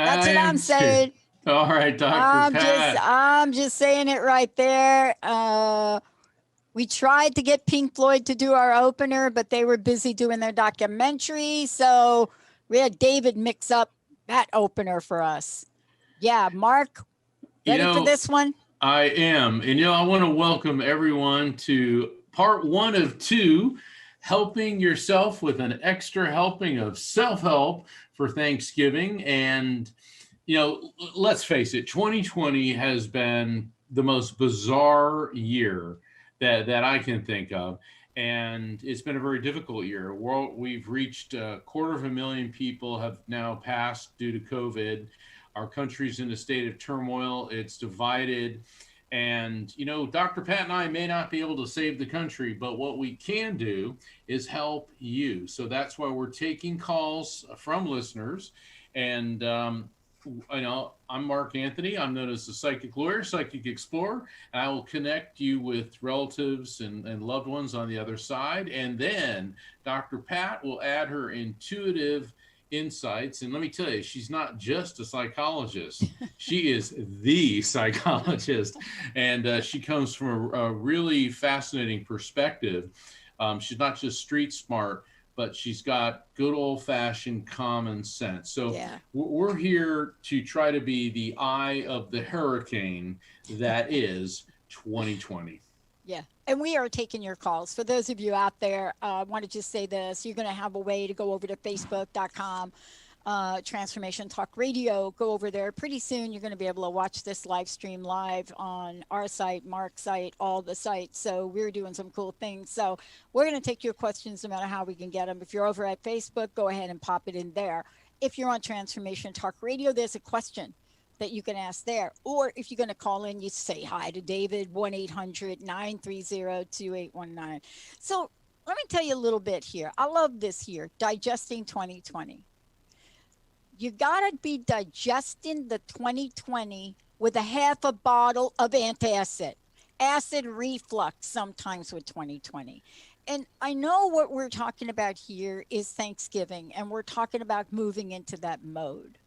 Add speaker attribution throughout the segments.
Speaker 1: That's what I'm saying.
Speaker 2: All right, Dr. Pat.
Speaker 1: I'm just saying it right there. We tried to get Pink Floyd to do our opener, but they were busy doing their documentary. So we had David mix up that opener for us. Yeah, Mark, ready for this one?
Speaker 2: I am. And, I want to welcome everyone to part 1 of 2, helping yourself with an extra helping of self-help for Thanksgiving. And, let's face it, 2020 has been the most bizarre year that I can think of. And it's been a very difficult year. We've reached 250,000 people have now passed due to COVID. Our country's in a state of turmoil. It's divided. And, Dr. Pat and I may not be able to save the country, but what we can do is help you. So that's why we're taking calls from listeners. And, I'm Mark Anthony. I'm known as the Psychic Lawyer, Psychic Explorer. And I will connect you with relatives and loved ones on the other side. And then Dr. Pat will add her intuitive insights. And let me tell you, she's not just a psychologist. She is the psychologist. And she comes from a really fascinating perspective. She's not just street smart, but she's got good old-fashioned common sense. So we're here to try to be the eye of the hurricane that is 2020.
Speaker 1: Yeah, and we are taking your calls. For those of you out there, I want to just say this. You're going to have a way to go over to facebook.com, Transformation Talk Radio. Go over there. Pretty soon, you're going to be able to watch this live stream live on our site, Mark's site, all the sites. So we're doing some cool things. So we're going to take your questions no matter how we can get them. If you're over at Facebook, go ahead and pop it in there. If you're on Transformation Talk Radio, there's a question that you can ask there. Or if you're going to call in, you say hi to David, 1-800-930-2819. So let me tell you a little bit here. I love this here, digesting 2020. You got to be digesting the 2020 with a half a bottle of antacid. Acid reflux sometimes with 2020. And I know what we're talking about here is Thanksgiving, and we're talking about moving into that mode.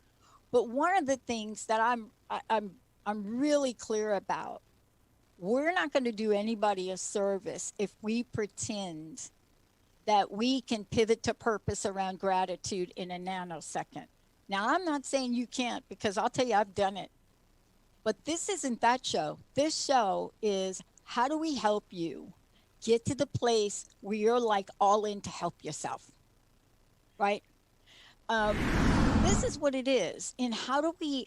Speaker 1: But one of the things that I'm really clear about, we're not going to do anybody a service if we pretend that we can pivot to purpose around gratitude in a nanosecond. Now, I'm not saying you can't, because I'll tell you, I've done it. But this isn't that show. This show is, how do we help you get to the place where you're like all in to help yourself, right? This is what it is. And how do we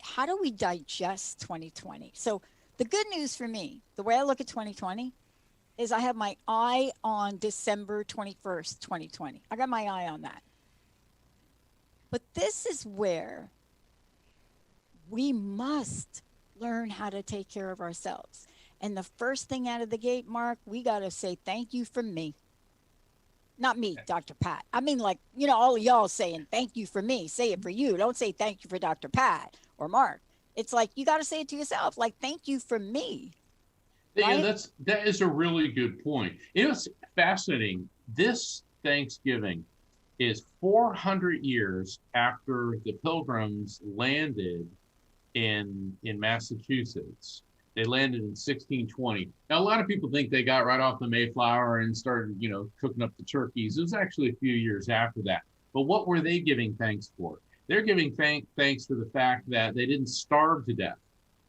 Speaker 1: digest 2020? So the good news for me, the way I look at 2020 is I have my eye on December 21st, 2020. I got my eye on that. But this is where we must learn how to take care of ourselves. And the first thing out of the gate, Mark, we got to say thank you from me. Not me, Dr. Pat. I mean, like, all of y'all saying thank you for me. Say it for you. Don't say thank you for Dr. Pat or Mark. It's like you got to say it to yourself, like, thank you for me.
Speaker 2: Yeah,
Speaker 1: Right?
Speaker 2: that is a really good point. It's fascinating. This Thanksgiving is 400 years after the Pilgrims landed in Massachusetts. They landed in 1620. Now, a lot of people think they got right off the Mayflower and started, cooking up the turkeys. It was actually a few years after that. But what were they giving thanks for? They're giving thanks for the fact that they didn't starve to death,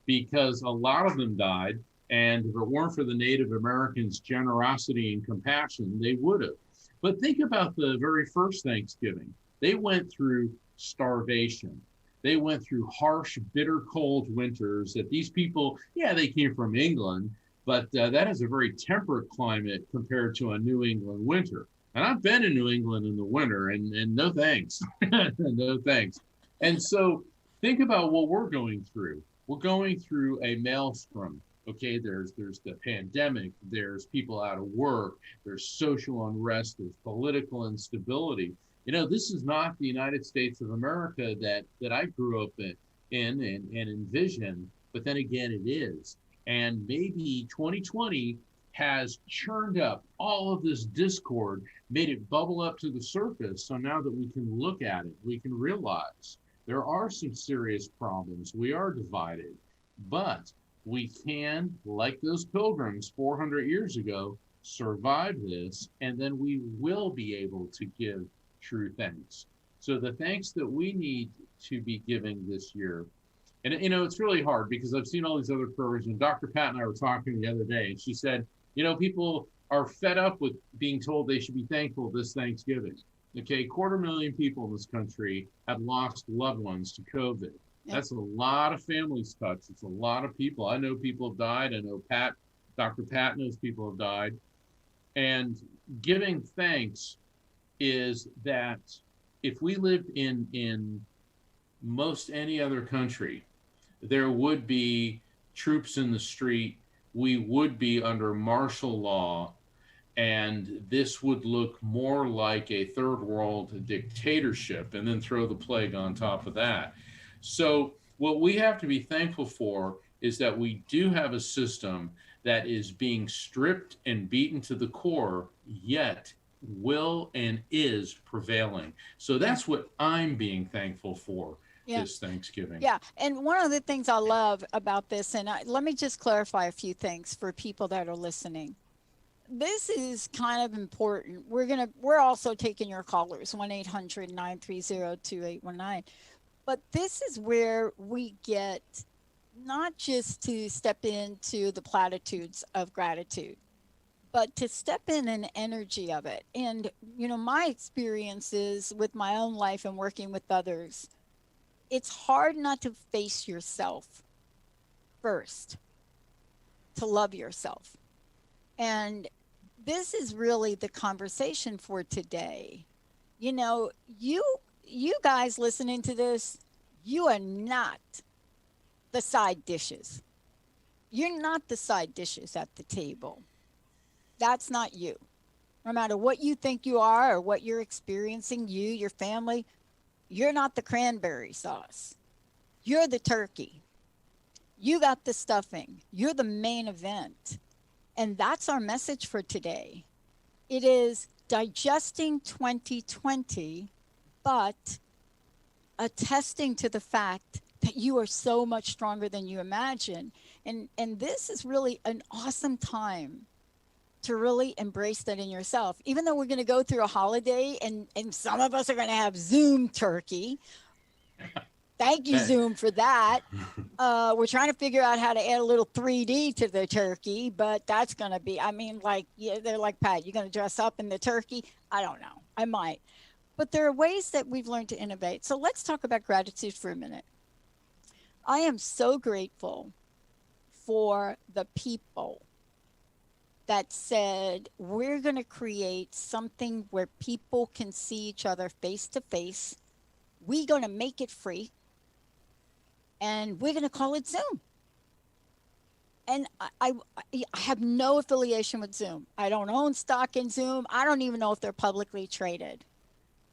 Speaker 2: because a lot of them died. And if it weren't for the Native Americans' generosity and compassion, they would have. But think about the very first Thanksgiving. They went through starvation. They went through harsh, bitter cold winters that these people, yeah, they came from England, but that is a very temperate climate compared to a New England winter. And I've been in New England in the winter, and no thanks. No thanks. And so think about what we're going through. We're going through a maelstrom. Okay, there's the pandemic, there's people out of work, there's social unrest, there's political instability. This is not the United States of America that I grew up in and envisioned, but then again, it is. And maybe 2020 has churned up all of this discord, made it bubble up to the surface. So now that we can look at it, we can realize there are some serious problems. We are divided, but we can, like those pilgrims 400 years ago, survive this, and then we will be able to give true thanks. So the thanks that we need to be giving this year, and it's really hard because I've seen all these other programs, and Dr. Pat and I were talking the other day, and she said, people are fed up with being told they should be thankful this Thanksgiving. Okay, 250,000 people in this country have lost loved ones to COVID. That's a lot of families touched. It's a lot of people. I know people have died. I know Dr. Pat knows people have died. And giving thanks is that if we lived in most any other country, there would be troops in the street. We would be under martial law, and this would look more like a third world dictatorship, and then throw the plague on top of that. So what we have to be thankful for is that we do have a system that is being stripped and beaten to the core, yet will and is prevailing. So that's what I'm being thankful for this Thanksgiving.
Speaker 1: Yeah. And one of the things I love about this, and let me just clarify a few things for people that are listening. This is kind of important. We're also taking your callers, 1-800-930-2819. But this is where we get not just to step into the platitudes of gratitude, but to step in an energy of it. And, my experiences with my own life and working with others, it's hard not to face yourself first, to love yourself. And this is really the conversation for today. You guys listening to this, you are not the side dishes. You're not the side dishes at the table. That's not you. No matter what you think you are or what you're experiencing, your family, you're not the cranberry sauce. You're the turkey. You got the stuffing. You're the main event. And that's our message for today. It is digesting 2020, but attesting to the fact that you are so much stronger than you imagine. And this is really an awesome time to really embrace that in yourself. Even though we're going to go through a holiday and some of us are going to have Zoom turkey. Thank you, Zoom, for that. We're trying to figure out how to add a little 3D to the turkey, but that's going to be, they're like, Pat, you're going to dress up in the turkey? I don't know. I might. But there are ways that we've learned to innovate. So let's talk about gratitude for a minute. I am so grateful for the people that said, we're going to create something where people can see each other face to face we're going to make it free, and we're going to call it Zoom. And I have no affiliation with Zoom. I don't own stock in Zoom. I don't even know if they're publicly traded.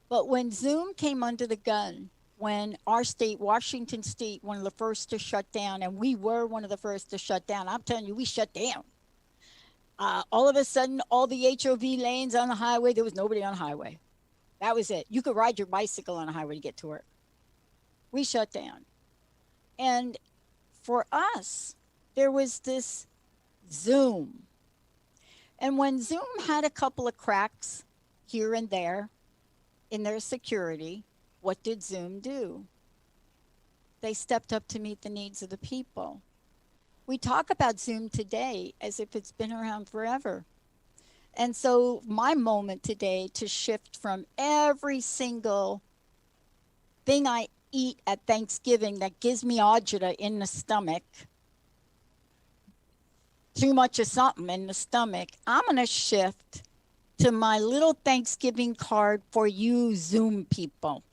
Speaker 1: But when Zoom came under the gun, when our state, Washington State, one of the first to shut down, and we were one of the first to shut down, I'm telling you, we shut down. All of a sudden, all the HOV lanes on the highway, there was nobody on the highway. That was it. You could ride your bicycle on the highway to get to work. We shut down. And for us, there was this Zoom. And when Zoom had a couple of cracks here and there in their security, what did Zoom do? They stepped up to meet the needs of the people. We talk about Zoom today as if it's been around forever. And so my moment today to shift from every single thing I eat at Thanksgiving that gives me agita in the stomach, too much of something in the stomach, I'm going to shift to my little Thanksgiving card for you Zoom people,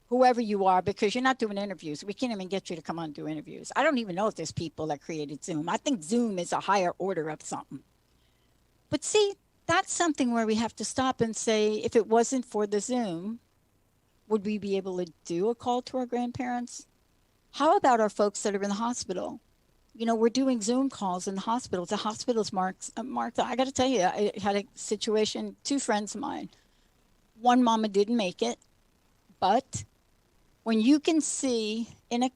Speaker 1: whoever you are, because you're not doing interviews. We can't even get you to come on and do interviews. I don't even know if there's people that created Zoom. I think Zoom is a higher order of something. But see, that's something where we have to stop and say, if it wasn't for the Zoom, would we be able to do a call to our grandparents? How about our folks that are in the hospital? You know, we're doing Zoom calls in the hospitals. The hospitals, Martha, I got to tell you, I had a situation, two friends of mine. One mama didn't make it, but when you can see in a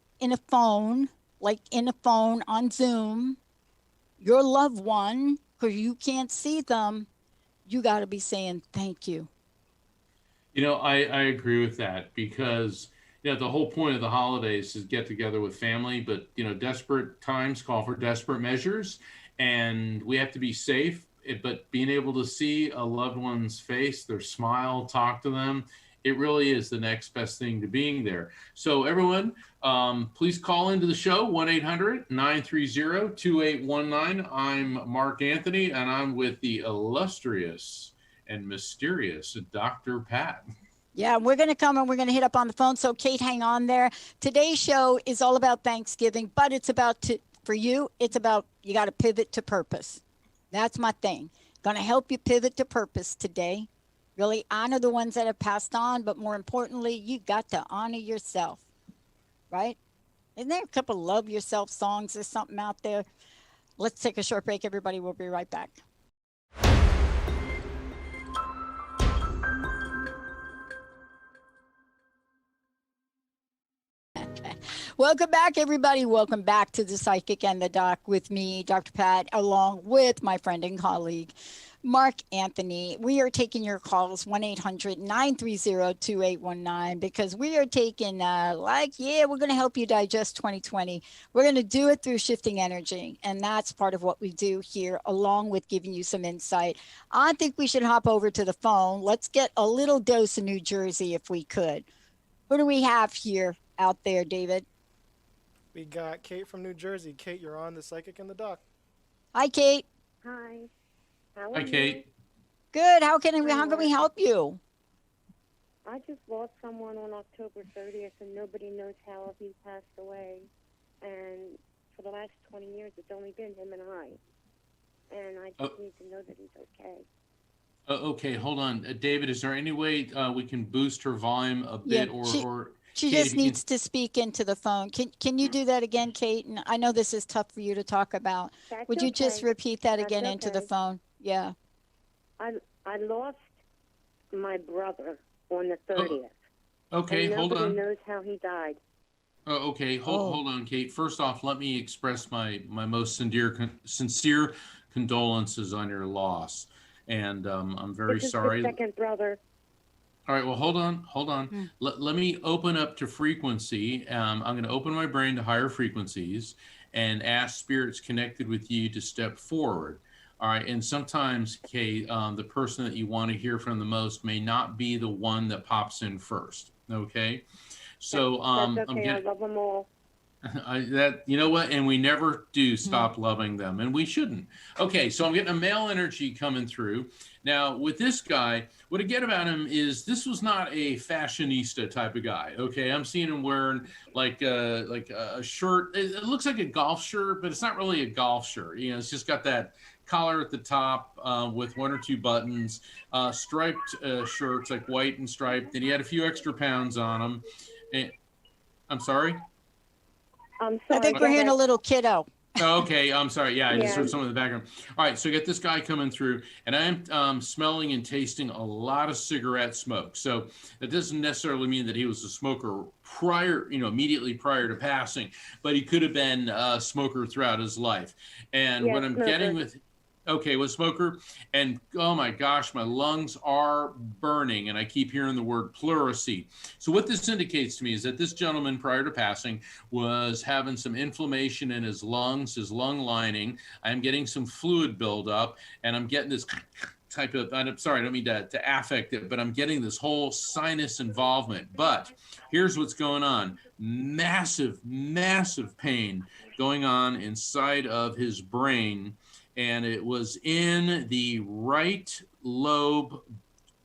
Speaker 1: phone, like in a phone on Zoom, your loved one, because you can't see them, you got to be saying thank you.
Speaker 2: You know, I agree with that because, you know, the whole point of the holidays is get together with family, but, you know, desperate times call for desperate measures, and we have to be safe. But being able to see a loved one's face, their smile, talk to them, it really is the next best thing to being there. So everyone, please call into the show, 1-800-930-2819. I'm Mark Anthony, and I'm with the illustrious and mysterious Dr. Pat.
Speaker 1: Yeah, we're going to come and we're going to hit up on the phone. So Kate, hang on there. Today's show is all about Thanksgiving, but it's about for you, it's about you got to pivot to purpose. That's my thing. Going to help you pivot to purpose today. Really honor the ones that have passed on, but more importantly, you got to honor yourself, right? Isn't there a couple love yourself songs or something out there? Let's take a short break, everybody. We'll be right back. Welcome back, everybody. Welcome back to The Psychic and the Doc with me, Dr. Pat, along with my friend and colleague, Mark Anthony. We are taking your calls, 1-800-930-2819, because we are taking, we're going to help you digest 2020. We're going to do it through shifting energy, and that's part of what we do here, along with giving you some insight. I think we should hop over to the phone. Let's get a little dose of New Jersey if we could. Who do we have here out there, David?
Speaker 3: We got Kate from New Jersey. Kate, you're on The Psychic and the Doc.
Speaker 1: Hi, Kate.
Speaker 4: Hi. How are
Speaker 2: Hi,
Speaker 4: you?
Speaker 2: Kate.
Speaker 1: Good. How can we help you?
Speaker 4: I just lost someone on October 30th, and nobody knows how he passed away. And for the last 20 years, it's only been him and I. And I just need to know that he's okay.
Speaker 2: Okay, hold on. David, is there any way we can boost her volume a bit?
Speaker 1: She
Speaker 2: Kate,
Speaker 1: just needs to speak into the phone. Can you do that again, Kate? And I know this is tough for you to talk about. Would you just repeat that again into the phone? Yeah.
Speaker 4: I lost my brother on the 30th.
Speaker 2: Okay, hold on.
Speaker 4: Nobody knows how he died.
Speaker 2: Okay, hold on, Kate. First off, let me express my most sincere condolences on your loss. And I'm very sorry.
Speaker 4: His second brother.
Speaker 2: All right, well, hold on. Let me open up to frequency. I'm going to open my brain to higher frequencies and ask spirits connected with you to step forward. All right, and sometimes, Kate, the person that you want to hear from the most may not be the one that pops in first, okay? So
Speaker 4: That's okay, I love them all.
Speaker 2: You know what? And we never do stop loving them, and we shouldn't. Okay, so I'm getting a male energy coming through. Now, with this guy, what I get about him is this was not a fashionista type of guy. Okay, I'm seeing him wearing like a shirt. It looks like a golf shirt, but it's not really a golf shirt. You know, it's just got that collar at the top with one or two buttons, striped shirts, like white and striped. And he had a few extra pounds on him. And, I'm sorry?
Speaker 4: I'm
Speaker 1: I
Speaker 4: sorry.
Speaker 1: think we're hearing a little kiddo.
Speaker 2: Okay, I'm sorry. Yeah, I just
Speaker 4: Yeah.
Speaker 2: heard someone in the background. All right, so I get this guy coming through, and I'm smelling and tasting a lot of cigarette smoke. So that doesn't necessarily mean that he was a smoker prior, immediately prior to passing, but he could have been a smoker throughout his life. And
Speaker 4: Yeah,
Speaker 2: what I'm getting with, okay, was smoker, and oh my gosh, my lungs are burning, and I keep hearing the word pleurisy. So what this indicates to me is that this gentleman prior to passing was having some inflammation in his lungs, his lung lining. I'm getting some fluid buildup, and I'm getting this type of, I'm sorry, I don't mean to affect it, but I'm getting this whole sinus involvement. But here's what's going on. Massive, massive pain going on inside of his brain. And it was in the right lobe,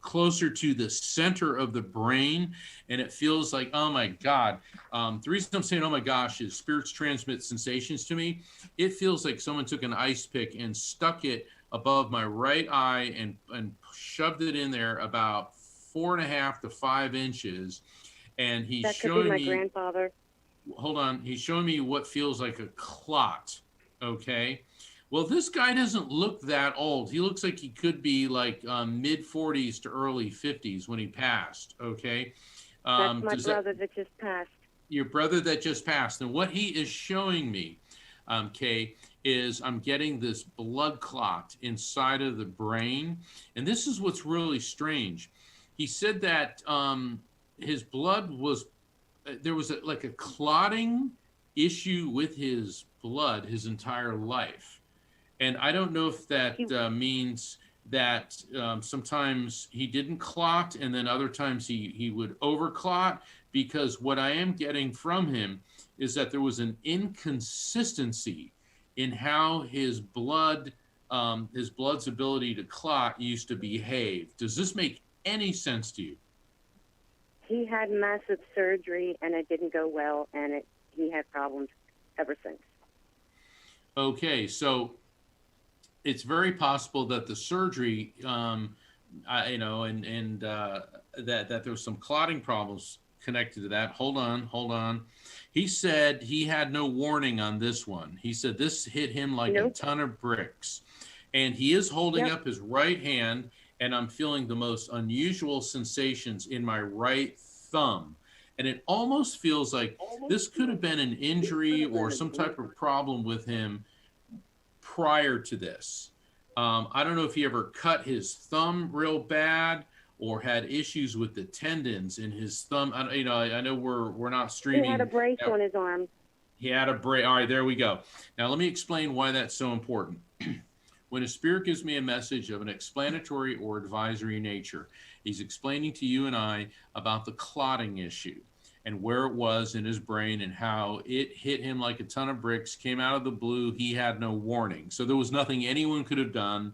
Speaker 2: closer to the center of the brain. And it feels like, oh my God. The reason I'm saying, oh my gosh, is spirits transmit sensations to me. It feels like someone took an ice pick and stuck it above my right eye and shoved it in there about 4.5 to 5 inches. And he's
Speaker 4: That could
Speaker 2: showing
Speaker 4: be my
Speaker 2: me,
Speaker 4: grandfather.
Speaker 2: hold on, he's showing me what feels like a clot. Okay. Well, this guy doesn't look that old. He looks like he could be like mid 40s to early 50s when he passed. Okay.
Speaker 4: That's my brother that just passed.
Speaker 2: Your brother that just passed. And what he is showing me, Kay, is I'm getting this blood clot inside of the brain. And this is what's really strange. He said that his blood was, there was like a clotting issue with his blood his entire life. And I don't know if that means that sometimes he didn't clot and then other times he would overclot, because what I am getting from him is that there was an inconsistency in how his blood's ability to clot used to behave. Does this make any sense to you?
Speaker 4: He had massive surgery and it didn't go well, and he had problems ever since.
Speaker 2: Okay, so it's very possible that the surgery, that there was some clotting problems connected to that. Hold on. He said he had no warning on this one. He said this hit him like a ton of bricks. And he is holding up his right hand, and I'm feeling the most unusual sensations in my right thumb. And it almost feels like this could have been an injury or some type of problem with him prior to this. I don't know if he ever cut his thumb real bad or had issues with the tendons in his thumb. I know we're not streaming.
Speaker 4: He had a brace on his arm.
Speaker 2: He had a brace. All right, there we go. Now let me explain why that's so important. When a spirit gives me a message of an explanatory or advisory nature, he's explaining to you and I about the clotting issue and where it was in his brain and how it hit him like a ton of bricks, came out of the blue. He had no warning. So there was nothing anyone could have done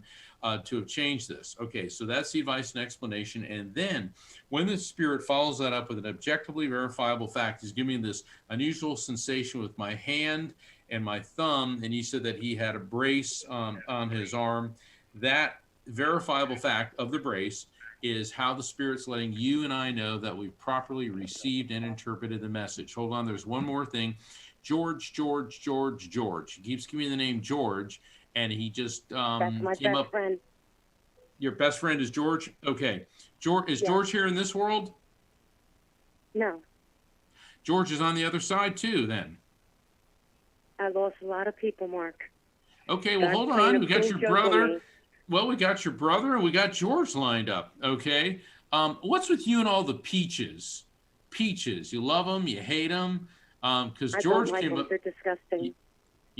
Speaker 2: to have changed this. Okay, so that's the advice and explanation. And then when the spirit follows that up with an objectively verifiable fact, he's giving me this unusual sensation with my hand and my thumb, and he said that he had a brace on his arm. That verifiable fact of the brace is how the spirit's letting you and I know that we've properly received and interpreted the message. Hold on, there's one more thing. George. He keeps giving me the name George, and he just
Speaker 4: That's my
Speaker 2: came
Speaker 4: best
Speaker 2: up.
Speaker 4: friend.
Speaker 2: Your best friend is George? Okay. Is George here in this world?
Speaker 4: No.
Speaker 2: George is on the other side too, then.
Speaker 4: I lost a lot of people, Mark.
Speaker 2: Okay, well, hold on. We got your brother. Well, we got your brother and we got George lined up. Okay. What's with you and all the peaches? Peaches. You love them? You hate them? Because George
Speaker 4: came
Speaker 2: up.
Speaker 4: They're disgusting.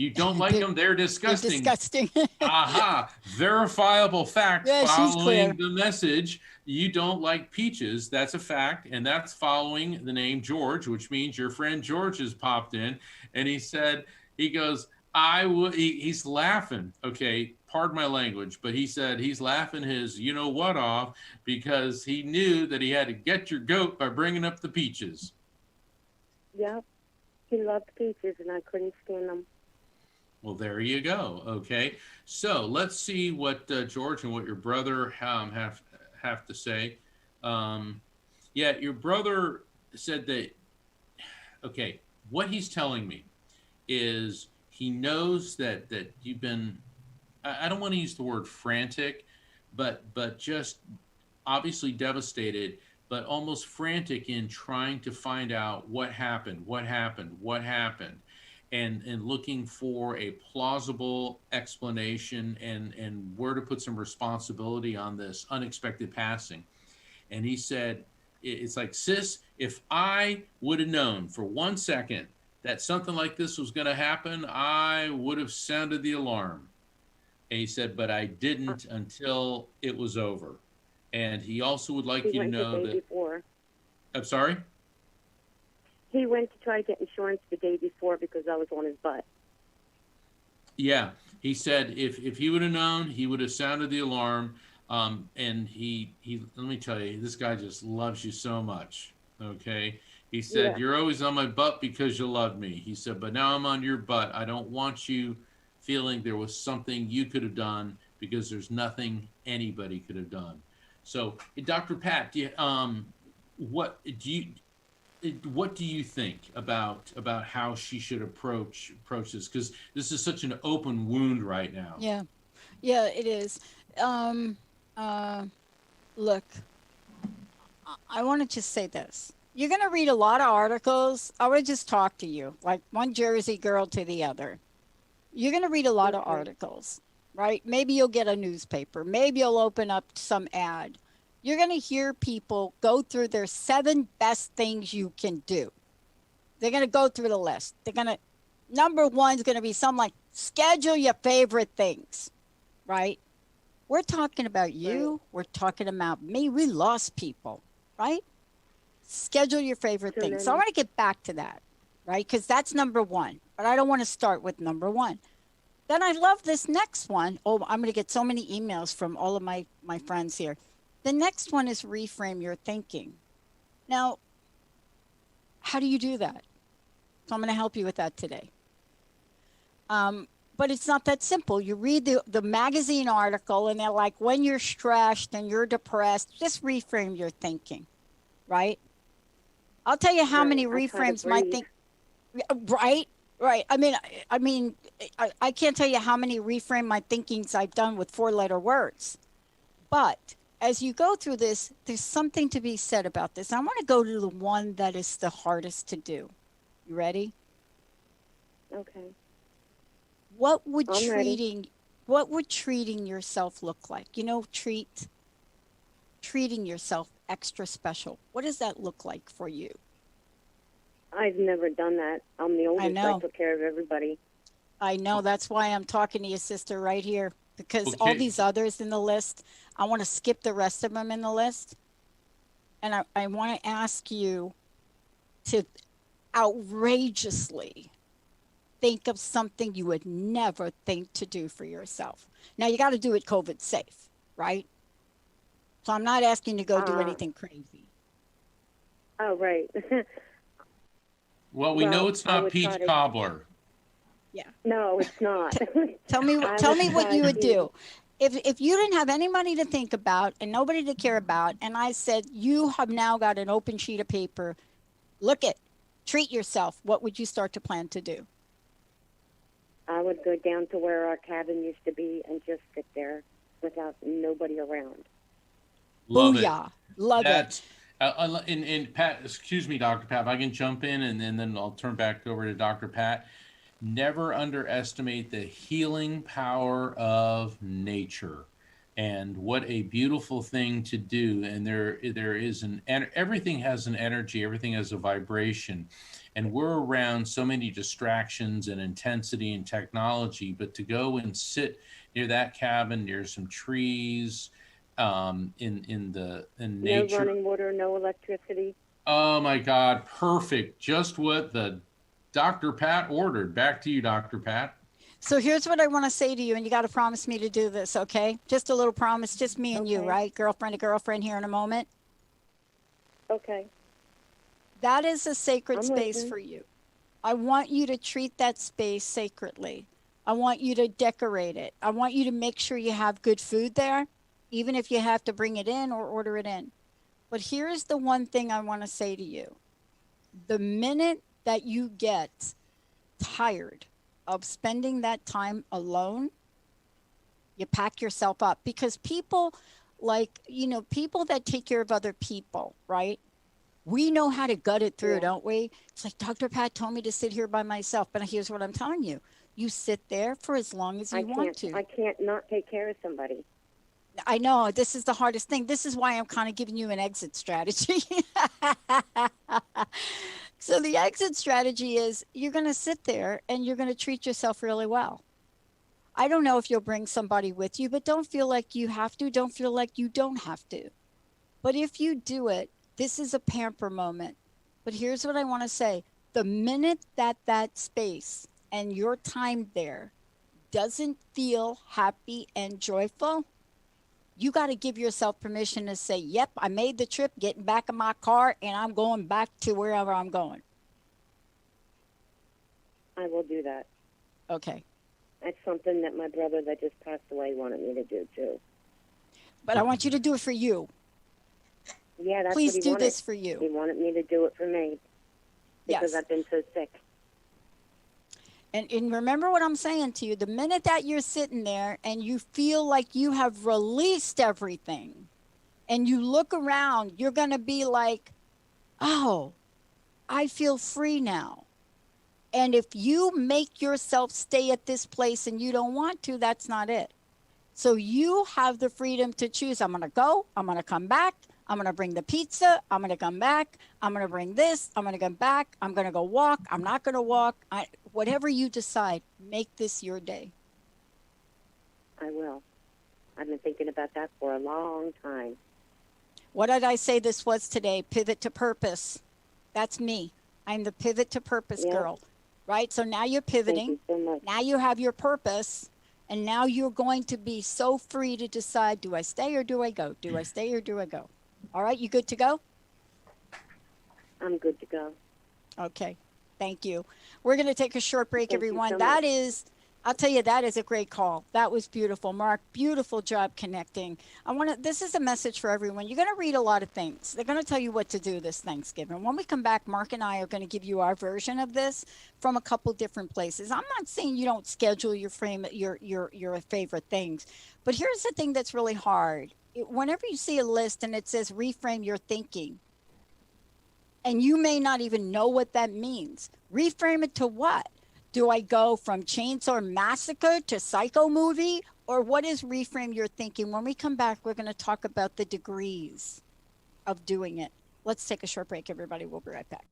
Speaker 2: You don't like them, they're
Speaker 1: They're
Speaker 2: disgusting.
Speaker 1: disgusting.
Speaker 2: Aha, verifiable fact
Speaker 1: Yeah, she's
Speaker 2: following
Speaker 1: clear.
Speaker 2: the message. You don't like peaches. That's a fact. And that's following the name George, which means your friend George has popped in. And he said, he goes, I would, he's laughing. Okay, pardon my language, but he said he's laughing his you know what off because he knew that he had to get your goat by bringing up the peaches.
Speaker 4: Yep. He loved peaches, and I couldn't stand them.
Speaker 2: Well, there you go. Okay, so let's see what George and what your brother have to say. Yeah, your brother said that. Okay, what he's telling me is he knows that you've been. I don't want to use the word frantic, but just obviously devastated, but almost frantic in trying to find out what happened, and looking for a plausible explanation and where to put some responsibility on this unexpected passing. And he said, it's like, sis, if I would have known for 1 second that something like this was going to happen, I would have sounded the alarm. And he said, but I didn't until it was over. And he also would like
Speaker 4: He
Speaker 2: you to
Speaker 4: went the
Speaker 2: know
Speaker 4: day
Speaker 2: that.
Speaker 4: before.
Speaker 2: I'm sorry?
Speaker 4: He went to try to get insurance the day before because I was on his butt.
Speaker 2: Yeah, he said if he would have known, he would have sounded the alarm. And he let me tell you, this guy just loves you so much. Okay, he said,
Speaker 4: Yeah.
Speaker 2: you're always on my butt because you love me. He said, but now I'm on your butt. I don't want you feeling there was something you could have done because there's nothing anybody could have done. So, Dr. Pat, what do you think about how she should approach this? Because this is such an open wound right now.
Speaker 1: Yeah, yeah, it is. Um, Look, I want to just say this. You're going to read a lot of articles. I would just talk to you, like one Jersey girl to the other. You're going to read a lot of articles, right? Maybe you'll get a newspaper. Maybe you'll open up some ad. You're going to hear people go through their 7 best things you can do. They're going to go through the list. Number 1 is going to be something like schedule your favorite things, right? We're talking about you.
Speaker 4: Right.
Speaker 1: We're talking about me. We lost people, right? Schedule your favorite
Speaker 4: Too
Speaker 1: things. So I
Speaker 4: many.
Speaker 1: want to get back to that, right? Because that's number 1. But I don't want to start with number 1. Then I love this next one. Oh, I'm going to get so many emails from all of my friends here. The next one is reframe your thinking. Now, how do you do that? So I'm going to help you with that today. But it's not that simple. You read the magazine article and they're like, when you're stressed and you're depressed, just reframe your thinking, right? I'll tell you how
Speaker 4: Right.
Speaker 1: many
Speaker 4: I try to
Speaker 1: reframes my
Speaker 4: breathe.
Speaker 1: think, right? Right. I can't tell you how many reframe my thinkings I've done with 4-letter words. But as you go through this, there's something to be said about this. I want to go to the one that is the hardest to do. You ready?
Speaker 4: Okay.
Speaker 1: What would
Speaker 4: I'm ready.
Speaker 1: treating yourself look like? You know, treating yourself extra special. What does that look like for you?
Speaker 4: I've never done that. I'm the oldest.
Speaker 1: know.
Speaker 4: I took care of everybody.
Speaker 1: I know that's why I'm talking to your sister right here because all
Speaker 2: Okay.
Speaker 1: these others in the list, I want to skip the rest of them in the list. And I want to ask you to outrageously think of something you would never think to do for yourself. Now you got to do it COVID safe, right? So I'm not asking you to go do anything crazy.
Speaker 4: Oh, right.
Speaker 2: Well, we know
Speaker 4: Well,
Speaker 2: it's
Speaker 4: I
Speaker 2: not
Speaker 4: would
Speaker 2: peach
Speaker 4: try to-
Speaker 2: cobbler.
Speaker 4: No, it's not.
Speaker 1: Tell me
Speaker 4: I
Speaker 1: tell
Speaker 4: would
Speaker 1: me what
Speaker 4: try
Speaker 1: you would
Speaker 4: to-
Speaker 1: do. If you didn't have anybody to think about and nobody to care about, and I said, you have now got an open sheet of paper, treat yourself, what would you start to plan to do?
Speaker 4: I would go down to where our cabin used to be and just sit there without nobody around.
Speaker 2: Love
Speaker 1: Booyah. Love it.
Speaker 2: That's and Pat, excuse me, Dr. Pat, if I can jump in and then I'll turn back over to Dr. Pat. Never underestimate the healing power of nature, and what a beautiful thing to do. And there is everything has an energy, everything has a vibration, And we're around so many distractions and intensity and technology, but to go and sit near that cabin, near some trees, in
Speaker 4: No
Speaker 2: nature.
Speaker 4: running water, no electricity.
Speaker 2: Oh my God, perfect. Just what the Dr. Pat ordered. Back to you, Dr. Pat.
Speaker 1: So here's what I want to say to you, and you got to promise me to do this, okay? Just a little promise, just me and you,
Speaker 4: Okay.
Speaker 1: right? Girlfriend to girlfriend here in a moment.
Speaker 4: Okay.
Speaker 1: That is a sacred
Speaker 4: I'm
Speaker 1: space
Speaker 4: listening.
Speaker 1: for you. I want you to treat that space sacredly. I want you to decorate it. I want you to make sure you have good food there, even if you have to bring it in or order it in. But here's the one thing I want to say to you. The minute that you get tired of spending that time alone, you pack yourself up, because people, like, people that take care of other people, right? We know how to gut it through,
Speaker 4: Yeah.
Speaker 1: don't we? It's like Dr. Pat told me to sit here by myself, but here's what I'm telling you. You sit there for as long as you want to.
Speaker 4: I can't not take care of somebody.
Speaker 1: I know this is the hardest thing. This is why I'm kind of giving you an exit strategy. So the exit strategy is you're going to sit there and you're going to treat yourself really well. I don't know if you'll bring somebody with you, but don't feel like you have to. Don't feel like you don't have to. But if you do it, this is a pamper moment. But here's what I want to say. The minute that that space and your time there doesn't feel happy and joyful, you got to give yourself permission to say, yep, I made the trip, getting back in my car, and I'm going back to wherever I'm going.
Speaker 4: I will do that.
Speaker 1: Okay.
Speaker 4: That's something that my brother that just passed away wanted me to do, too.
Speaker 1: But I want you to do it for you.
Speaker 4: Yeah, that's
Speaker 1: Please
Speaker 4: what he
Speaker 1: do
Speaker 4: wanted.
Speaker 1: this for
Speaker 4: He
Speaker 1: you.
Speaker 4: wanted me to do it for me because
Speaker 1: Yes.
Speaker 4: I've been so sick.
Speaker 1: And remember what I'm saying to you. The minute that you're sitting there and you feel like you have released everything and you look around, you're going to be like, oh, I feel free now. And if you make yourself stay at this place and you don't want to, that's not it. So you have the freedom to choose. I'm going to go. I'm going to come back. I'm going to bring the pizza. I'm going to come back. I'm going to bring this. I'm going to come back. I'm going to go walk. I'm not going to walk. Whatever you decide, make this your day.
Speaker 4: I will. I've been thinking about that for a long time.
Speaker 1: What did I say this was today? Pivot to purpose. That's me. I'm the pivot to purpose
Speaker 4: Yeah.
Speaker 1: girl, right? So now you're
Speaker 4: Thank
Speaker 1: pivoting.
Speaker 4: you so much.
Speaker 1: Now you have your purpose. And now you're going to be so free to decide, do I stay or do I go? Do I stay or do I go? All right, you good to go?
Speaker 4: I'm good to go.
Speaker 1: Okay, thank you. We're going to take a short break,
Speaker 4: Thank you
Speaker 1: everyone.
Speaker 4: so
Speaker 1: That
Speaker 4: much.
Speaker 1: is, I'll tell you, that is a great call. That was beautiful. Mark, beautiful job connecting. This is a message for everyone. You're going to read a lot of things. They're going to tell you what to do this Thanksgiving. When we come back, Mark and I are going to give you our version of this from a couple different places. I'm not saying you don't schedule your favorite things, but here's the thing that's really hard. Whenever you see a list and it says reframe your thinking, and you may not even know what that means, reframe it to what? Do I go from Chainsaw Massacre to Psycho movie? Or what is reframe your thinking? When we come back, we're going to talk about the degrees of doing it. Let's take a short break, everybody. We'll be right back.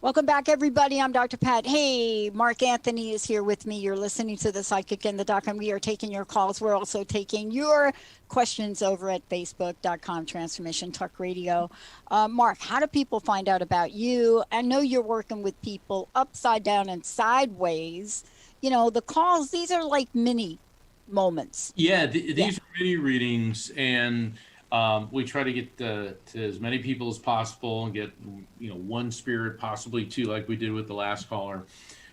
Speaker 1: Welcome back, everybody. I'm Dr. Pat. Hey, Mark Anthony is here with me. You're listening to The Psychic and the Doc, and we are taking your calls. We're also taking your questions over at facebook.com, Transformation Talk Radio. Mark, how do people find out about you? I know you're working with people upside down and sideways. You know, the calls, these are like mini moments.
Speaker 2: Yeah, these are mini readings, and we try to get to as many people as possible and get, one spirit, possibly two, like we did with the last caller.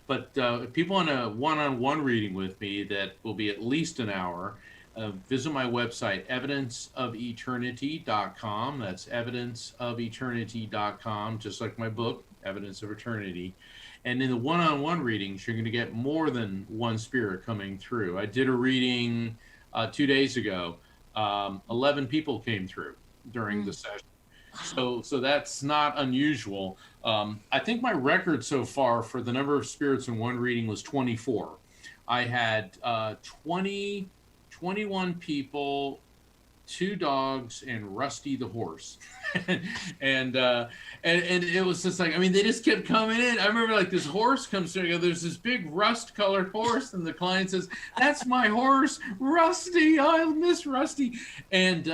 Speaker 2: But if people want a one-on-one reading with me that will be at least an hour, visit my website, evidenceofeternity.com. That's evidenceofeternity.com, just like my book, Evidence of Eternity. And in the one-on-one readings, you're going to get more than one spirit coming through. I did a reading 2 days ago. 11 people came through during the session. So that's not unusual. I think my record so far for the number of spirits in one reading was 24. I had 21 people, 2 dogs, and Rusty the horse. and, and it was just like, I mean, they just kept coming in. I remember like this horse comes through, there's this big rust colored horse, and the client says, "That's my horse, Rusty. I miss Rusty." And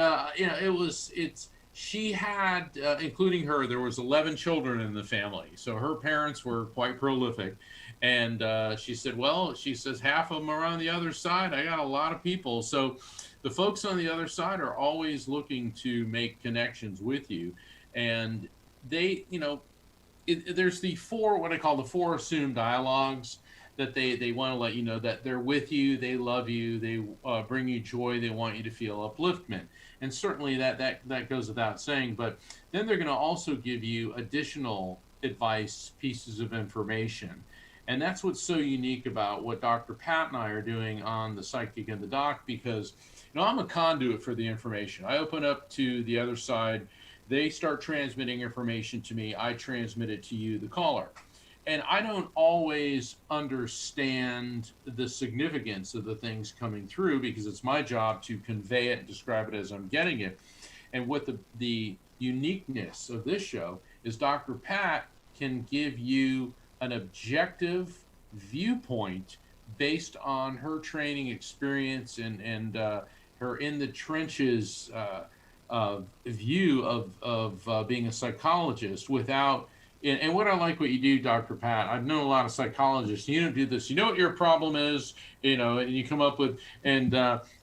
Speaker 2: she had, including her, there was 11 children in the family. So her parents were quite prolific. And she said, well, she says, half of them are on the other side. I got a lot of people. So the folks on the other side are always looking to make connections with you. And they, there's the what I call the 4 assumed dialogues, that they want to let you know that they're with you, they love you, they bring you joy, they want you to feel upliftment. And certainly that goes without saying, but then they're going to also give you additional advice, pieces of information. And that's what's so unique about what Dr. Pat and I are doing on the Psychic and the Doc, because I'm a conduit for the information. I open up to the other side, they start transmitting information to me, I transmit it to you, the caller. And I don't always understand the significance of the things coming through, because it's my job to convey it and describe it as I'm getting it. And what the uniqueness of this show is, Dr. Pat can give you an objective viewpoint based on her training experience and her in the trenches view of being a psychologist without. And what I like what you do, Dr. Pat, I've known a lot of psychologists. You don't do this. You know what your problem is, and you come up with, and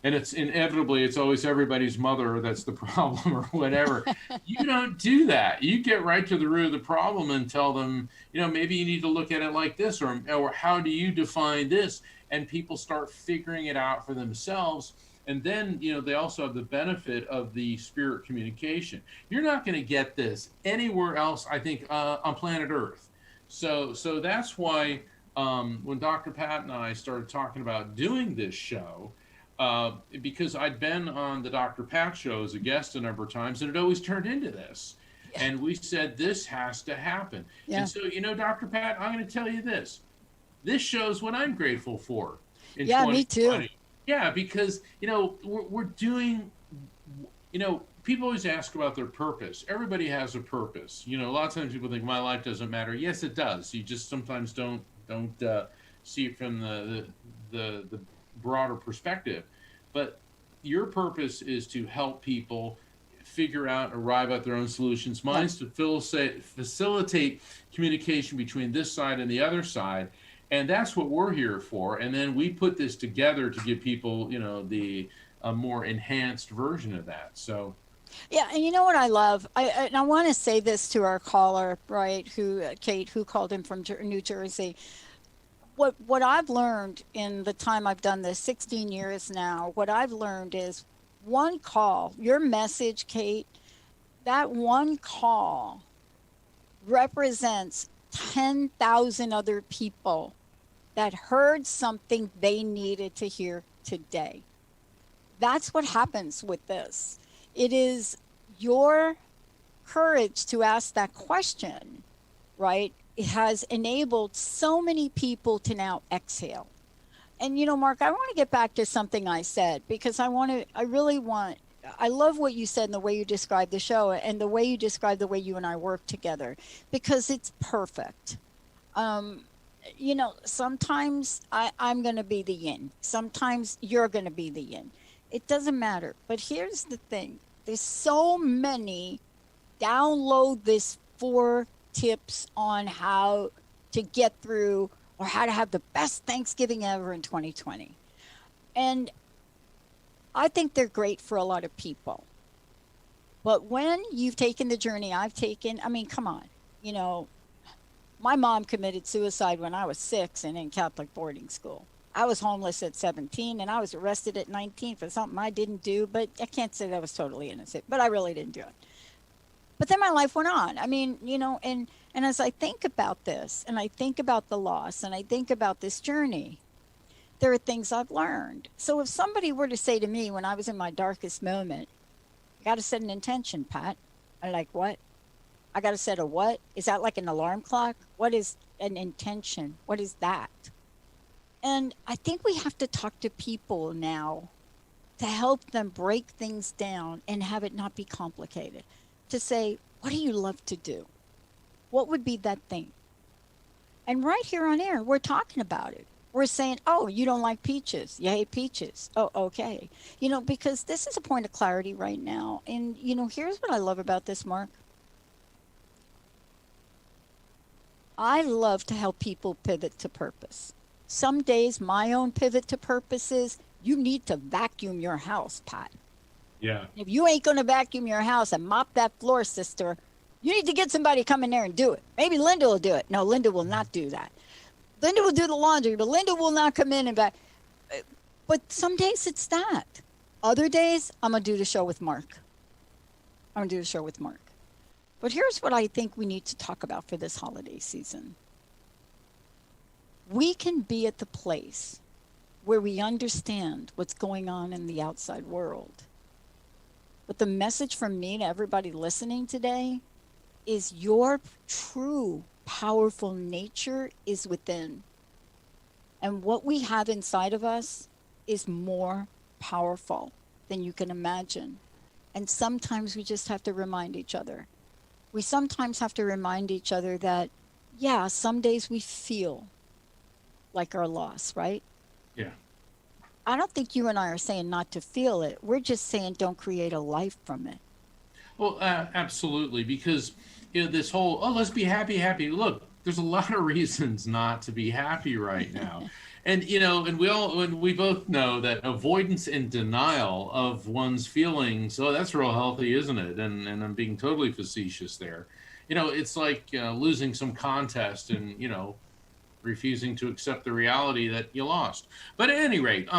Speaker 2: it's inevitably, it's always everybody's mother that's the problem or whatever. You don't do that. You get right to the root of the problem and tell them, maybe you need to look at it like this, or how do you define this? And people start figuring it out for themselves. And then, they also have the benefit of the spirit communication. You're not going to get this anywhere else, I think, on planet Earth. So that's why when Dr. Pat and I started talking about doing this show, because I'd been on the Dr. Pat show as a guest a number of times, and it always turned into this. Yeah. And we said, this has to happen. Yeah. And so, Dr. Pat, I'm going to tell you this. This shows what I'm grateful for.
Speaker 1: Yeah, me too.
Speaker 2: Yeah, because, we're doing, people always ask about their purpose. Everybody has a purpose. A lot of times people think my life doesn't matter. Yes, it does. You just sometimes don't see it from the broader perspective. But your purpose is to help people figure out, arrive at their own solutions. Mine's to facilitate communication between this side and the other side. And that's what we're here for. And then we put this together to give people, a more enhanced version of that. So,
Speaker 1: yeah, and you know what I love? I want to say this to our caller, right? Kate, who called in from New Jersey. What I've learned in the time I've done this, 16 years now, what I've learned is one call, your message, Kate, that one call represents 10,000 other people that heard something they needed to hear today. That's what happens with this. It is your courage to ask that question, right? It has enabled so many people to now exhale. And, Mark, I want to get back to something I said, because I love what you said and the way you described the show and the way you described the way you and I work together, because it's perfect. Sometimes I'm going to be the yin. Sometimes you're going to be the yin. It doesn't matter. But here's the thing. There's so many. Download this 4 tips on how to get through, or how to have the best Thanksgiving ever in 2020. And I think they're great for a lot of people. But when you've taken the journey I've taken, I mean, come on, my mom committed suicide when I was 6 and in Catholic boarding school. I was homeless at 17 and I was arrested at 19 for something I didn't do, but I can't say that I was totally innocent, but I really didn't do it. But then my life went on. I mean, and as I think about this, and I think about the loss, and I think about this journey, there are things I've learned. So if somebody were to say to me when I was in my darkest moment, I got to set an intention, Pat. I'm like, what? I got to set a what? Is that like an alarm clock? What is an intention? What is that? And I think we have to talk to people now to help them break things down and have it not be complicated. To say, what do you love to do? What would be that thing? And right here on air, we're talking about it. We're saying, oh, you don't like peaches. You hate peaches. Oh, okay. Because this is a point of clarity right now. And, here's what I love about this, Mark. I love to help people pivot to purpose. Some days, my own pivot to purpose is you need to vacuum your house, Pat.
Speaker 2: Yeah.
Speaker 1: If you ain't going to vacuum your house and mop that floor, sister, you need to get somebody to come in there and do it. Maybe Linda will do it. No, Linda will not do that. Linda will do the laundry, but Linda will not come in and back. But some days it's that. Other days, I'm going to do the show with Mark. But here's what I think we need to talk about for this holiday season. We can be at the place where we understand what's going on in the outside world. But the message from me to everybody listening today is your true powerful nature is within. And what we have inside of us is more powerful than you can imagine. And sometimes we just have to remind each other. We sometimes have to remind each other that, yeah, some days we feel like our loss, right?
Speaker 2: Yeah.
Speaker 1: I don't think you and I are saying not to feel it. We're just saying don't create a life from it.
Speaker 2: Well, absolutely, because this whole, let's be happy. Look, there's a lot of reasons not to be happy right now. And, and we both know that avoidance and denial of one's feelings, that's real healthy, isn't it? And I'm being totally facetious there. It's like losing some contest and, refusing to accept the reality that you lost. But at any rate,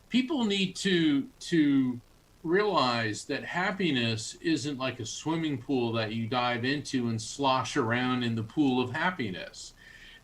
Speaker 2: people need to realize that happiness isn't like a swimming pool that you dive into and slosh around in the pool of happiness.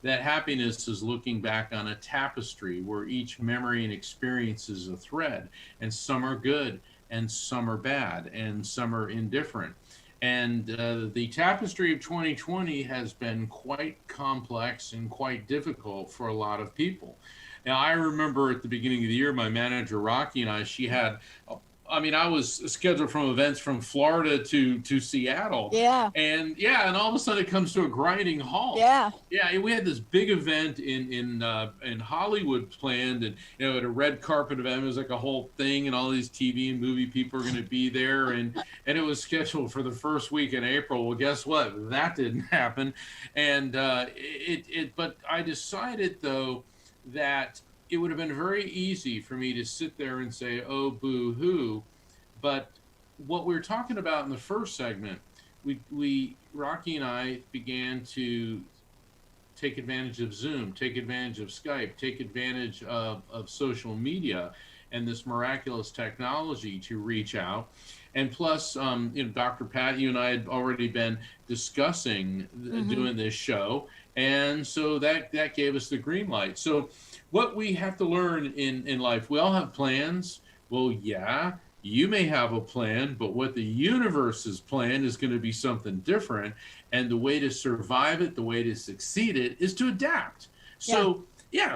Speaker 2: That happiness is looking back on a tapestry where each memory and experience is a thread, and some are good and some are bad and some are indifferent. And the tapestry of 2020 has been quite complex and quite difficult for a lot of people. Now, I remember at the beginning of the year, my manager, Rocky, and I was scheduled from events from Florida to Seattle.
Speaker 1: Yeah.
Speaker 2: And all of a sudden it comes to a grinding halt.
Speaker 1: Yeah.
Speaker 2: Yeah, we had this big event in Hollywood planned, and at a red carpet event. It was like a whole thing, and all these TV and movie people are going to be there, and it was scheduled for the first week in April. Well, guess what? That didn't happen, and but I decided though that it would have been very easy for me to sit there and say, oh, boo-hoo. But what we were talking about in the first segment, we Rocky and I began to take advantage of Zoom, take advantage of Skype, take advantage of social media and this miraculous technology to reach out. And plus, Dr. Pat, you and I had already been discussing doing this show. And so that gave us the green light. So what we have to learn in life, we all have plans. Well, yeah, you may have a plan, but what the universe's plan is going to be something different. And the way to survive it, the way to succeed it is to adapt. So,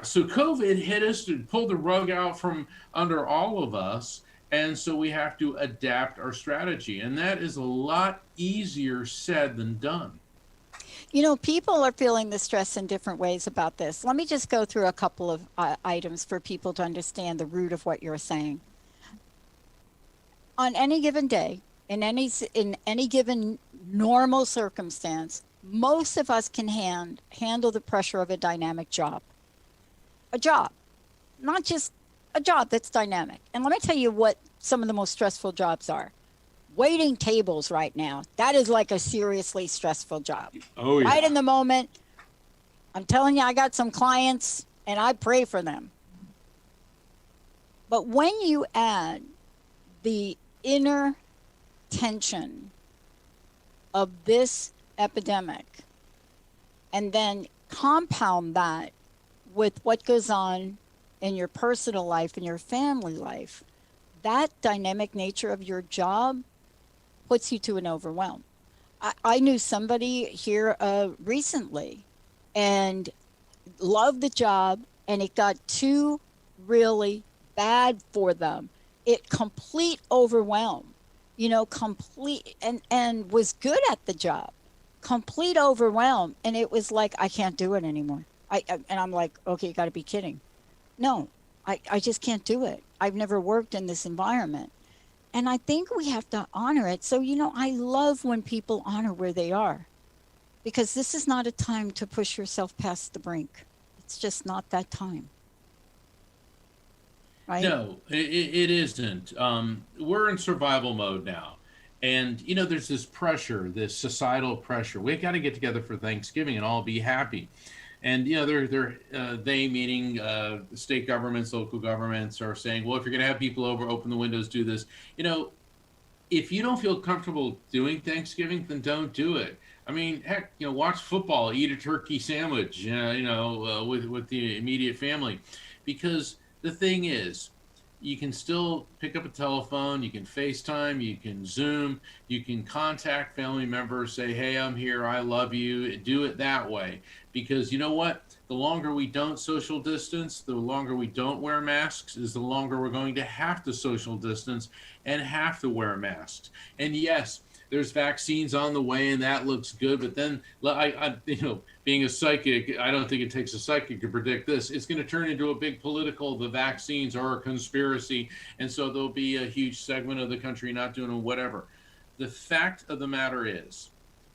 Speaker 2: so COVID hit us and pulled the rug out from under all of us. And so we have to adapt our strategy. And that is a lot easier said than done.
Speaker 1: People are feeling the stress in different ways about this. Let me just go through a couple of items for people to understand the root of what you're saying. On any given day, in any given normal circumstance, most of us can handle the pressure of a dynamic job. A job, not just a job that's dynamic. And let me tell you what some of the most stressful jobs are. Waiting tables right now, that is like a seriously stressful job.
Speaker 2: Oh, yeah.
Speaker 1: Right in the moment, I'm telling you, I got some clients and I pray for them. But when you add the inner tension of this epidemic and then compound that with what goes on in your personal life and your family life, that dynamic nature of your job puts you to an overwhelm. I knew somebody here recently and loved the job and it got too really bad for them. It complete overwhelm, complete, and was good at the job, complete overwhelm. And it was like, I can't do it anymore. And I'm like, okay, you got to be kidding. No, I just can't do it. I've never worked in this environment. And I think we have to honor it. So, I love when people honor where they are, because this is not a time to push yourself past the brink. It's just not that time. Right?
Speaker 2: No, it isn't. We're in survival mode now. And, there's this pressure, this societal pressure. We got to get together for Thanksgiving and all be happy. And, they meaning state governments, local governments are saying, well, if you're going to have people over, open the windows, do this. If you don't feel comfortable doing Thanksgiving, then don't do it. I mean, heck, watch football, eat a turkey sandwich, with the immediate family. Because the thing is, you can still pick up a telephone, you can FaceTime, you can Zoom, you can contact family members, say, hey, I'm here, I love you, do it that way. Because you know what? The longer we don't social distance, the longer we don't wear masks, is the longer we're going to have to social distance and have to wear masks. And yes, there's vaccines on the way, and that looks good. But then, being a psychic, I don't think it takes a psychic to predict this. It's going to turn into a big political, the vaccines are a conspiracy. And so there'll be a huge segment of the country not doing whatever. The fact of the matter is,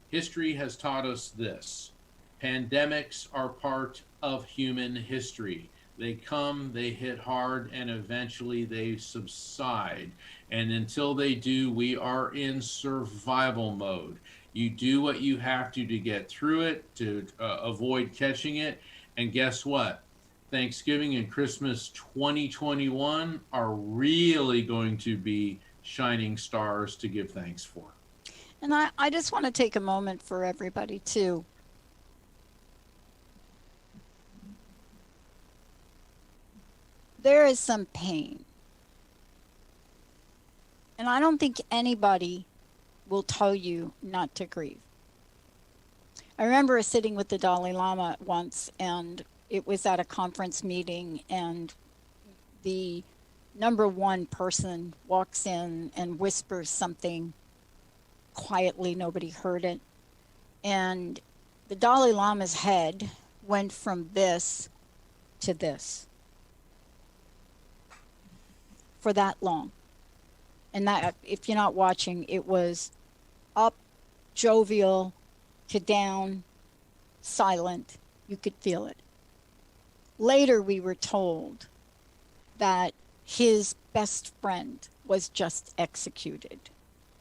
Speaker 2: history has taught us this. Pandemics are part of human history. They come, they hit hard, and eventually they subside. And until they do, we are in survival mode. You do what you have to get through it, to avoid catching it. And guess what? Thanksgiving and Christmas 2021 are really going to be shining stars to give thanks for.
Speaker 1: And I just want to take a moment for everybody too. There is some pain. And I don't think anybody will tell you not to grieve. I remember sitting with the Dalai Lama once, and it was at a conference meeting, and the number one person walks in and whispers something quietly. Nobody heard it. And the Dalai Lama's head went from this to this for that long. And that, if you're not watching, it was up, jovial, to down, silent. You could feel it. Later, we were told that his best friend was just executed.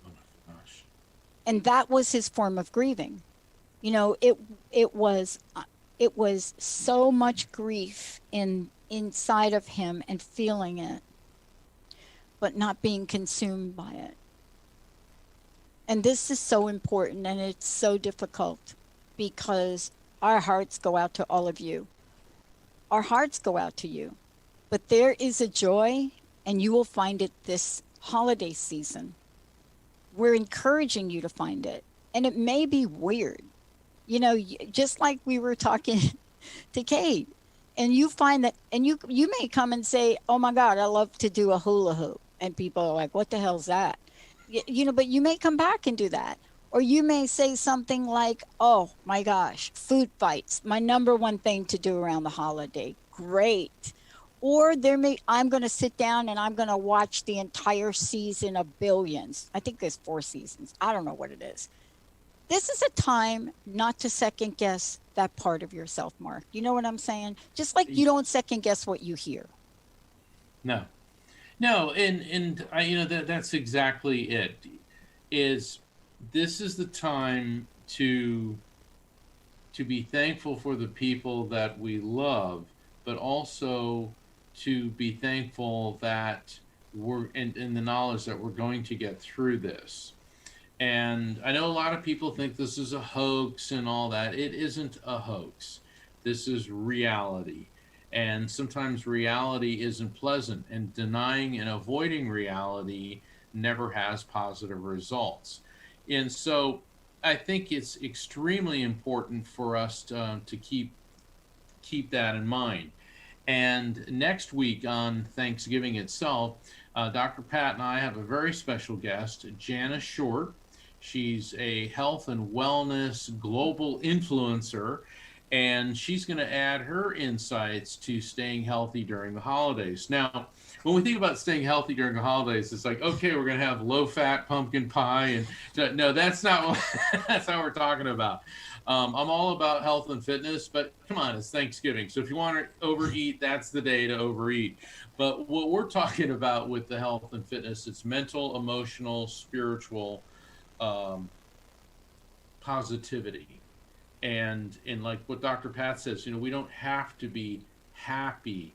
Speaker 2: Oh my gosh.
Speaker 1: And that was his form of grieving. It was so much grief inside of him, and feeling it, but not being consumed by it. And this is so important, and it's so difficult, because our hearts go out to all of you. Our hearts go out to you. But there is a joy, and you will find it this holiday season. We're encouraging you to find it. And it may be weird. Just like we were talking to Kate, and you find that, and you may come and say, oh my God, I love to do a hula hoop. And people are like, what the hell's that? But you may come back and do that. Or you may say something like, oh my gosh, food fights, my number one thing to do around the holiday. Great. Or I'm going to sit down and I'm going to watch the entire season of Billions. I think there's 4 seasons. I don't know what it is. This is a time not to second guess that part of yourself, Mark. You know what I'm saying? Just like you don't second guess what you hear.
Speaker 2: No, and that's exactly it. This is the time to be thankful for the people that we love, but also to be thankful that we're in the knowledge that we're going to get through this. And I know a lot of people think this is a hoax and all that. It isn't a hoax. This is reality. And sometimes reality isn't pleasant, and denying and avoiding reality never has positive results. And so I think it's extremely important for us to keep that in mind. And next week on Thanksgiving itself, Dr. Pat and I have a very special guest, Jana Short. She's a health and wellness global influencer, and she's going to add her insights to staying healthy during the holidays. Now, when we think about staying healthy during the holidays, it's like, okay, we're going to have low-fat pumpkin pie, and no, that's not what that's not what we're talking about. I'm all about health and fitness, but come on, it's Thanksgiving. So if you want to overeat, that's the day to overeat. But what we're talking about with the health and fitness, it's mental, emotional, spiritual positivity. And like what Dr. Pat says, we don't have to be happy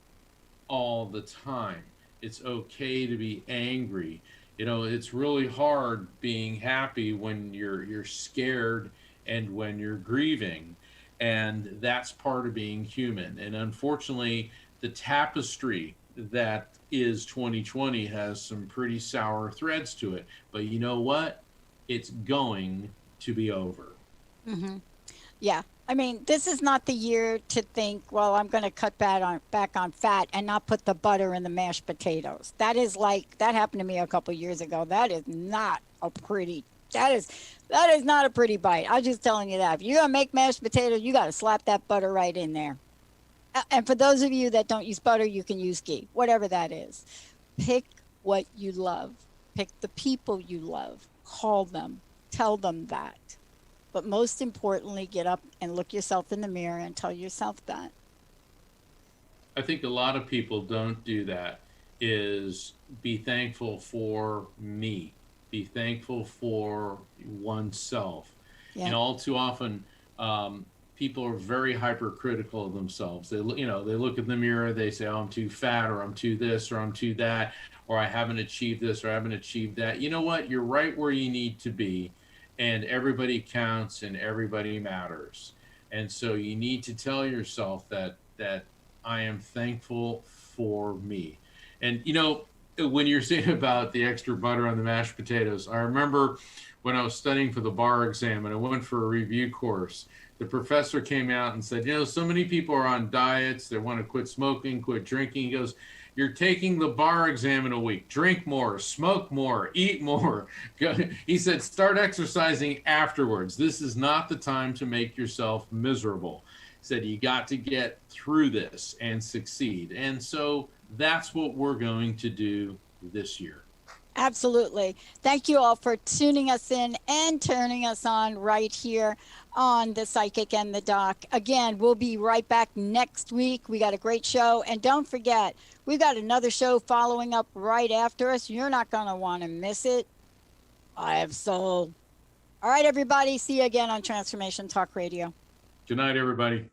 Speaker 2: all the time. It's okay to be angry. It's really hard being happy when you're scared and when you're grieving, and that's part of being human. And unfortunately, the tapestry that is 2020 has some pretty sour threads to it, but you know what? It's going to be over.
Speaker 1: Mm-hmm. Yeah. I mean, this is not the year to think, well, I'm going to cut back on fat and not put the butter in the mashed potatoes. That happened to me a couple years ago. That is not a pretty bite. I'm just telling you that. If you're going to make mashed potatoes, you got to slap that butter right in there. And for those of you that don't use butter, you can use ghee, whatever that is. Pick what you love. Pick the people you love. Call them. Tell them that. But most importantly, get up and look yourself in the mirror and tell yourself that.
Speaker 2: I think a lot of people don't do that, is be thankful for me. Be thankful for oneself.
Speaker 1: Yeah.
Speaker 2: All too often, people are very hypercritical of themselves. They look in the mirror, they say, oh, I'm too fat, or I'm too this, or I'm too that, or I haven't achieved this, or I haven't achieved that. You know what? You're right where you need to be. And everybody counts and everybody matters. And so you need to tell yourself that I am thankful for me. And when you're saying about the extra butter on the mashed potatoes, I remember when I was studying for the bar exam and I went for a review course, the professor came out and said, so many people are on diets, they want to quit smoking, quit drinking. He goes, you're taking the bar exam in a week. Drink more, smoke more, eat more. He said, start exercising afterwards. This is not the time to make yourself miserable. He said, you got to get through this and succeed. And so that's what we're going to do this year.
Speaker 1: Absolutely. Thank you all for tuning us in and turning us on right here on The Psychic and the Doc. Again, we'll be right back next week. We got a great show. And don't forget, we got another show following up right after us. You're not going to want to miss it. I have soul. All right, everybody. See you again on Transformation Talk Radio.
Speaker 2: Good night, everybody.